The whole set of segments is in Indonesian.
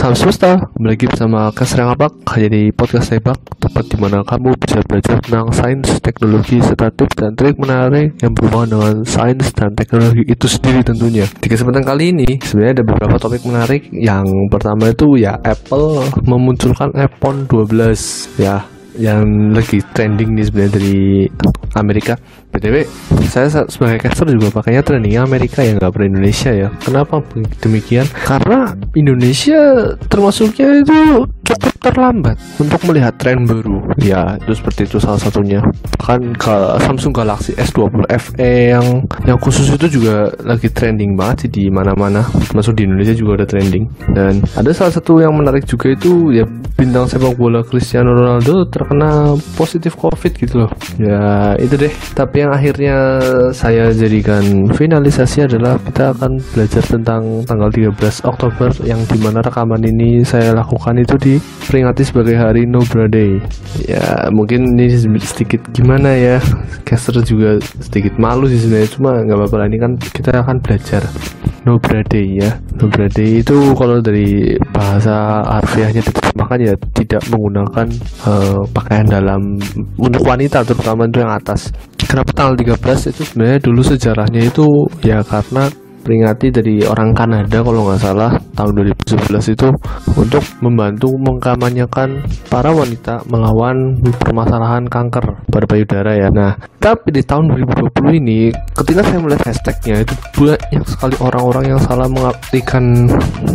Salam semesta, kembali lagi bersama Kasrang Apak, hanya di podcast Tebak, tempat di mana kamu bisa belajar tentang sains, teknologi, serta tips dan trik menarik yang berhubungan dengan sains dan teknologi itu sendiri tentunya. Di kesempatan kali ini, sebenarnya ada beberapa topik menarik. Yang pertama itu ya Apple memunculkan iPhone 12 ya, yang lagi trending nih sebenarnya dari Amerika. BTW, saya sebagai caster juga pakainya trendingnya Amerika ya, nggak pernah Indonesia ya. Kenapa demikian? Karena Indonesia termasuknya itu cukup terlambat untuk melihat tren baru. Ya, itu seperti itu salah satunya. Bahkan Samsung Galaxy S20 FE yang khusus itu juga lagi trending banget sih di mana-mana. Masuk di Indonesia juga ada trending. Dan ada salah satu yang menarik juga itu ya, bintang sepak bola Cristiano Ronaldo terkena positif COVID gitu loh. Ya, itu deh. Tapi yang akhirnya saya jadikan finalisasi adalah kita akan belajar tentang tanggal 13 Oktober yang dimana rekaman ini saya lakukan itu diperingati sebagai hari No Bra Day. Ya mungkin ini sedikit gimana ya, caster juga sedikit malu sih sebenarnya, cuma nggak apa-apa, ini kan kita akan belajar No Bra Day ya. No Bra Day itu kalau dari bahasa harfiahnya diterjemahkan ya tidak menggunakan pakaian dalam untuk wanita, terutama itu yang atas. Kenapa tanggal 13 itu sebenarnya dulu sejarahnya itu ya karena peringati dari orang Kanada kalau nggak salah tahun 2011 itu untuk membantu mengkampanyekan para wanita melawan permasalahan kanker pada payudara ya. Nah, tapi di tahun 2020 ini ketika saya melihat hashtagnya itu banyak sekali orang-orang yang salah mengartikan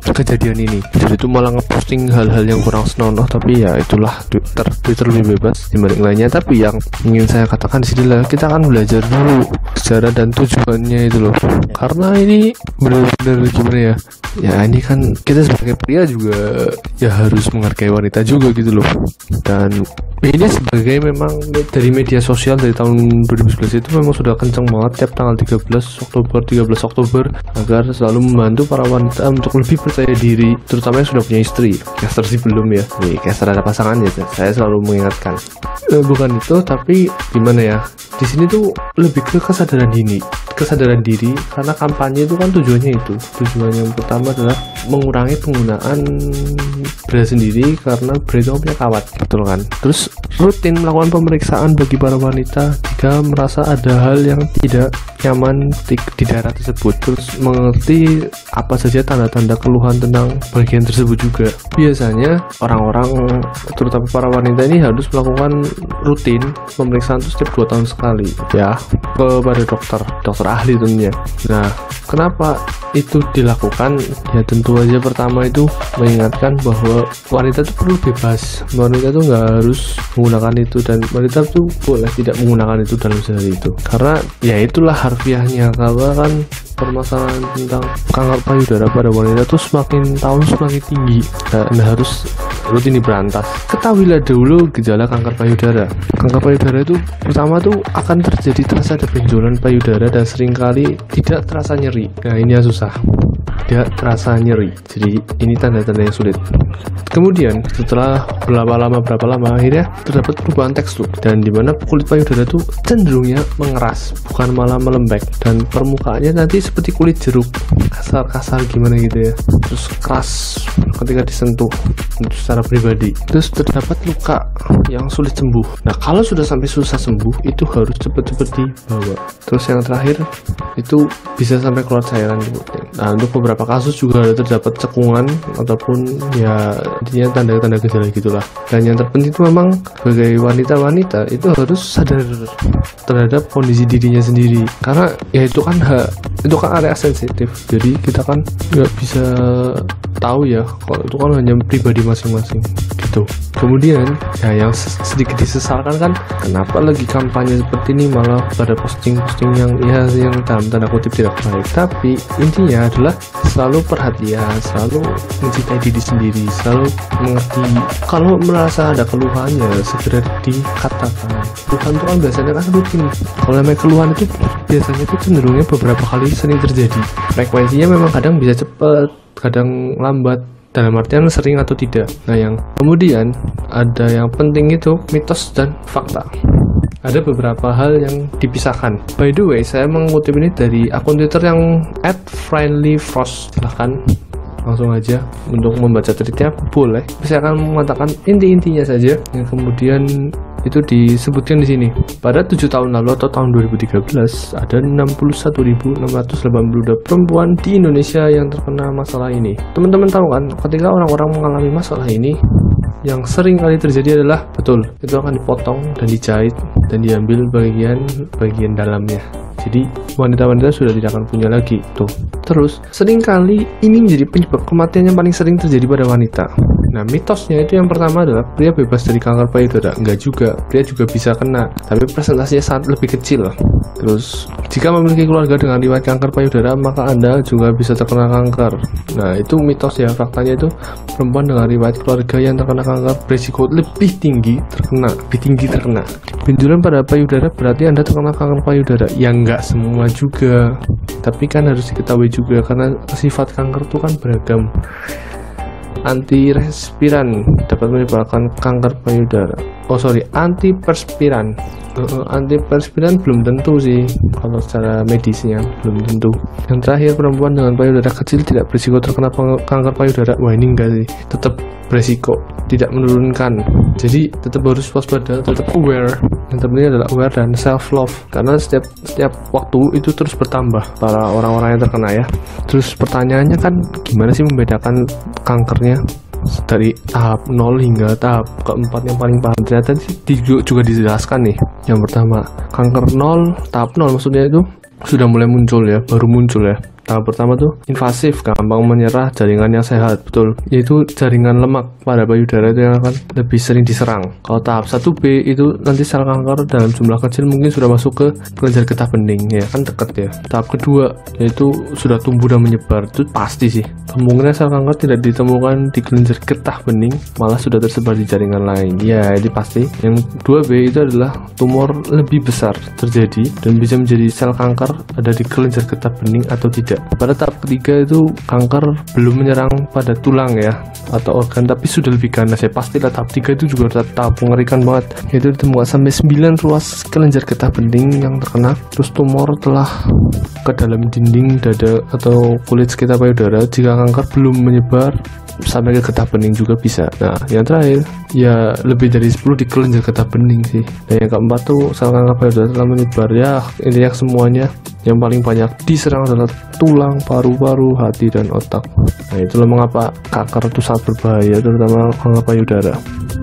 kejadian ini. Jadi itu malah ngeposting hal-hal yang kurang senonoh, tapi ya itulah Twitter lebih bebas dibanding lainnya. Tapi yang ingin saya katakan di sini lah, kita akan belajar dulu sejarah dan tujuannya itu loh. Karena ini benar-benar gimana ya? Ya ini kan kita sebagai pria juga ya harus menghargai wanita juga gitu loh. Dan ini sebagai memang dari media sosial dari tahun 2011 itu memang sudah kenceng banget tiap tanggal 13 Oktober agar selalu membantu para wanita untuk lebih percaya diri, terutama yang sudah punya istri. Caster sih belum ya. Nih, caster ada pasangannya, saya selalu mengingatkan. Bukan itu, tapi gimana ya? Di sini tuh lebih ke kesadaran diri karena kampanye itu kan tujuannya yang pertama adalah mengurangi penggunaan bra sendiri karena bra itu punya kawat, betul kan? Terus rutin melakukan pemeriksaan bagi para wanita jika merasa ada hal yang tidak nyaman di daerah tersebut, terus mengerti apa saja tanda-tanda keluhan tentang bagian tersebut juga. Biasanya orang-orang terutama para wanita ini harus melakukan rutin pemeriksaan itu setiap 2 tahun sekali ya, kepada dokter ahli tentunya. Nah, kenapa itu dilakukan? Ya tentu aja pertama itu mengingatkan bahwa wanita itu perlu bebas, wanita itu nggak harus menggunakan itu, dan wanita itu boleh tidak menggunakan itu dalam sehari itu, karena ya itulah harfiahnya. Karena kan permasalahan tentang kanker payudara pada wanita itu semakin tahun semakin tinggi dan harus rutin diberantas. Ketahuilah dulu gejala kanker payudara. Kanker payudara itu pertama tuh akan terjadi terasa ada benjolan payudara dan seringkali tidak terasa nyeri. Nah ini yang susah, tidak terasa nyeri. Jadi ini tanda-tanda yang sulit. Kemudian setelah berapa lama akhirnya terdapat perubahan tekstur, dan dimana kulit payudara itu cenderungnya mengeras bukan malah melembek, dan permukaannya nanti seperti kulit jeruk, kasar gimana gitu ya, terus keras ketika disentuh untuk secara pribadi. Terus terdapat luka yang sulit sembuh. Nah kalau sudah sampai susah sembuh itu harus cepat-cepat dibawa. Terus yang terakhir itu bisa sampai keluar cairan di kulit. Nah untuk beberapa kasus juga ada terdapat cekungan ataupun ya intinya tanda-tanda gejala gitulah. Dan yang terpenting itu memang sebagai wanita itu harus sadar terhadap kondisi dirinya sendiri, karena ya itu kan area sensitif, jadi kita kan nggak bisa tahu ya kalau itu kan hanya pribadi masing-masing gitu. Kemudian ya yang sedikit disesalkan kan, kenapa lagi kampanye seperti ini malah pada posting-posting yang dalam tanda kutip tidak baik. Tapi intinya adalah selalu perhatian, selalu mencintai diri sendiri, selalu mengerti kalau merasa ada keluhan ya segera dikatakan. Keluhan itu kan biasanya kan rutin. Kalau namanya keluhan itu biasanya itu cenderungnya beberapa kali sering terjadi. Frekuensinya memang kadang bisa cepat, kadang lambat, dalam artian sering atau tidak. Nah yang kemudian ada yang penting itu mitos dan fakta. Ada beberapa hal yang dipisahkan. By the way, saya mengutip ini dari akun Twitter yang @friendlyfrost. Silahkan langsung aja untuk membaca tweetnya boleh. Saya akan mengatakan inti-intinya saja yang kemudian itu disebutkan di sini. Pada 7 tahun lalu atau tahun 2013 ada 61.682 perempuan di Indonesia yang terkena masalah ini. Teman-teman tahu kan, ketika orang-orang mengalami masalah ini, yang sering kali terjadi adalah betul itu akan dipotong dan dijahit dan diambil bagian dalamnya. Jadi wanita-wanita sudah tidak akan punya lagi tuh. Terus seringkali ini menjadi penyebab kematian yang paling sering terjadi pada wanita. Nah, mitosnya itu yang pertama adalah pria bebas dari kanker payudara. Enggak juga, pria juga bisa kena, tapi presentasinya sangat lebih kecil. Terus jika memiliki keluarga dengan riwayat kanker payudara, maka Anda juga bisa terkena kanker. Nah, itu mitos ya. Faktanya itu perempuan dengan riwayat keluarga yang terkena kanker berisiko lebih tinggi terkena. Benjolan pada payudara berarti Anda terkena kanker payudara. Ya enggak semua juga, tapi kan harus diketahui juga karena sifat kanker itu kan beragam. Antirespiran dapat menyebabkan kanker payudara. Antiperspiran. Antiperspiran belum tentu sih, kalau secara medisnya belum tentu. Yang terakhir, perempuan dengan payudara kecil tidak berisiko terkena kanker payudara. Wah, ini enggak sih, tetap berisiko, tidak menurunkan. Jadi tetap harus waspada, tetap aware. Yang terpenting adalah aware dan self love, karena setiap waktu itu terus bertambah para orang-orang yang terkena ya. Terus pertanyaannya kan, gimana sih membedakan kankernya dari tahap 0 hingga tahap keempat yang paling parah? Ternyata juga dijelaskan nih. Yang pertama, kanker 0, tahap 0 maksudnya itu sudah mulai muncul ya, baru muncul ya. Tahap pertama tuh invasif, gampang menyerah, jaringan yang sehat, betul, yaitu jaringan lemak pada payudara itu yang akan lebih sering diserang. Kalau tahap 1B itu nanti sel kanker dalam jumlah kecil mungkin sudah masuk ke kelenjar getah bening, ya kan deket ya. Tahap kedua yaitu sudah tumbuh dan menyebar, itu pasti sih. Kemungkinan sel kanker tidak ditemukan di kelenjar getah bening, malah sudah tersebar di jaringan lain. Ya, ini pasti. Yang 2B itu adalah tumor lebih besar terjadi dan bisa menjadi sel kanker ada di kelenjar getah bening atau tidak. Pada tahap ketiga itu kanker belum menyerang pada tulang ya atau organ, tapi sudah lebih ganas ya. Pastilah tahap 3 itu juga tahap mengerikan banget, yaitu ditemukan sampai 9 ruas kelenjar getah bening yang terkena. Terus tumor telah ke dalam dinding dada atau kulit sekitar payudara. Jika kanker belum menyebar sampai ke getah bening juga bisa. Nah, yang terakhir ya lebih dari 10 di kelenjar getah bening sih. Dan yang keempat tuh sel kanker payudara telah menyebar. Ya intinya semuanya yang paling banyak diserang adalah tulang, paru-paru, hati, dan otak. Nah, itulah mengapa kanker itu sangat berbahaya, terutama kanker payudara.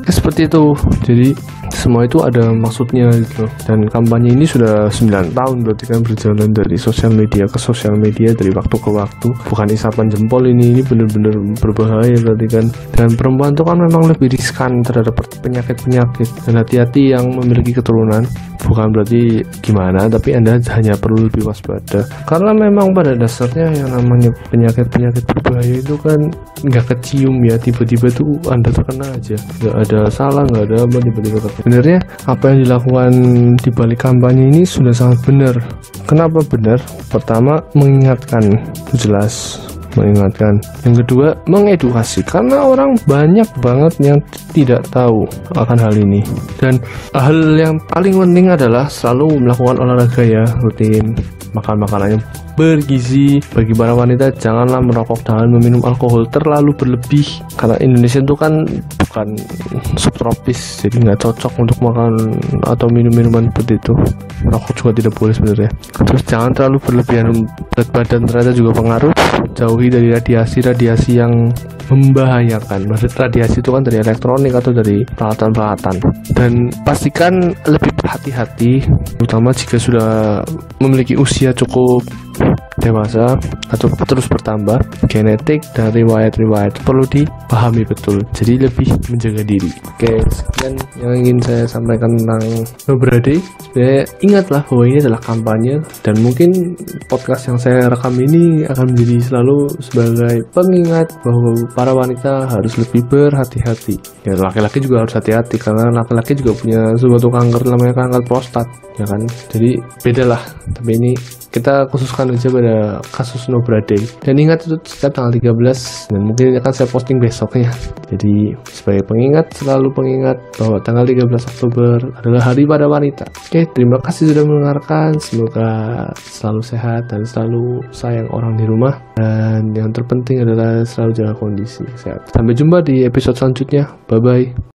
Seperti itu. Jadi semua itu ada maksudnya gitu. Dan kampanye ini sudah 9 tahun berarti kan berjalan dari sosial media ke sosial media, dari waktu ke waktu. Bukan isapan jempol ini benar-benar berbahaya berarti kan. Dan perempuan itu kan memang lebih riskan terhadap penyakit-penyakit. Dan hati-hati yang memiliki keturunan. Bukan berarti gimana, tapi Anda hanya perlu lebih waspada. Karena memang pada dasarnya yang namanya penyakit-penyakit berbahaya itu kan nggak kecium ya, tiba-tiba tuh Anda terkena aja. Nggak ada salah, nggak ada apa, tiba-tiba terkena. Sebenarnya apa yang dilakukan di balik kampanye ini sudah sangat benar. Kenapa benar? Pertama, mengingatkan, itu jelas mengingatkan. Yang kedua, mengedukasi, karena orang banyak banget yang tidak tahu akan hal ini. Dan hal yang paling penting adalah selalu melakukan olahraga ya, rutin, makan makanan yang bergizi. Bagi para wanita, janganlah merokok dan meminum alkohol terlalu berlebih, karena Indonesia itu kan bukan subtropis, jadi nggak cocok untuk makan atau minum minuman seperti itu. Merokok juga tidak boleh sebenarnya. Terus jangan terlalu berlebihan, berat badan ternyata juga pengaruh. Jauhi dari radiasi yang membahayakan. Maksud radiasi itu kan dari elektronik atau dari peralatan-peralatan. Dan pastikan lebih berhati-hati, terutama jika sudah memiliki usia cukup dewasa atau terus bertambah. Genetik dan riwayat perlu dipahami betul, jadi lebih menjaga diri. Oke, sekian yang ingin saya sampaikan tentang Nobrade. Sebenarnya ingatlah bahwa ini adalah kampanye, dan mungkin podcast yang saya rekam ini akan menjadi selalu sebagai pengingat bahwa para wanita harus lebih berhati-hati. Ya, laki-laki juga harus hati-hati, karena laki-laki juga punya suatu kanker namanya kanker prostat, ya kan. Jadi beda lah, tapi ini kita khususkan aja pada kasus Nobrade. Dan ingat itu setiap tanggal 13 dan mungkin akan saya posting besoknya. Jadi sebagai pengingat, selalu pengingat bahwa tanggal 13 Oktober adalah hari pada wanita. Oke, terima kasih sudah mendengarkan. Semoga selalu sehat dan selalu sayang orang di rumah. Dan yang terpenting adalah selalu jaga kondisi sehat. Sampai jumpa di episode selanjutnya. Bye-bye.